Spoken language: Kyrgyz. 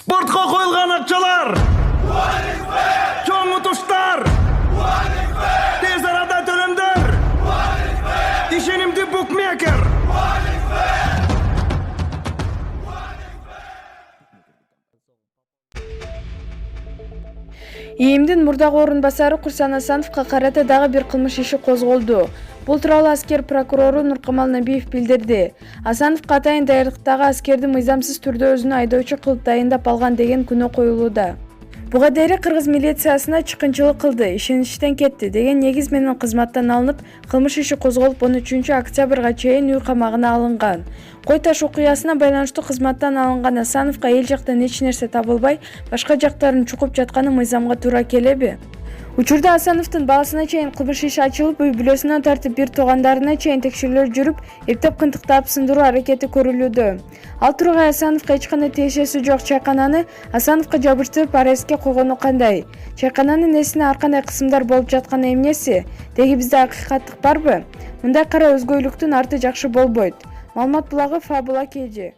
Спортқа қойылған ақшалар, чоң ұтыштар, тез арада төлемдер, ишенимді букмекер. ИИМдин мурдагы орун басары Курсан Асановго карата дагы бир кылмыш иши козголду. Бул тууралуу аскер прокурору Нуркамал Набиев билдирди. Асановго атайын даярдыктагы аскерди мыйзамсыз түрдө өзүнө айдоочу кылып дайындап алган деген күнөө коюлууда. Буга дейин кыргыз милициясына чыккынчылык кылды, ишеничтен кетти деген негиз менен кызматтан алынып, кылмыш иши козголуп 13 октябрга чейин үй камагына алынган. Кой таш окуясына байланыштуу кызматтан алынган Асановго эл жактан эч нерсе табылбай, башка жактарын чукуп жатканы мыйзамга туура келеби? Учурда Асановдун баласына чейин кылмыш иши ачылып, үй бүлөсүнөн тартып бир туугандарына чейин текшерүүлөр жүрүп, эптеп кынтыктап сындыруу аракети көрүлүүдө. Ал тургай Асановго эч кандай тиешеси жок чайкананы Асановго жабыштырып арестке койгону кандай? Чайкананын эсине ар кандай кысымдар болуп жатканы эмнеси? Деги бизде акыйкаттык барбы? Мындай кара өзгөйлүктүн арты жакшы болбойт. Маалымат булагы Фабула KG.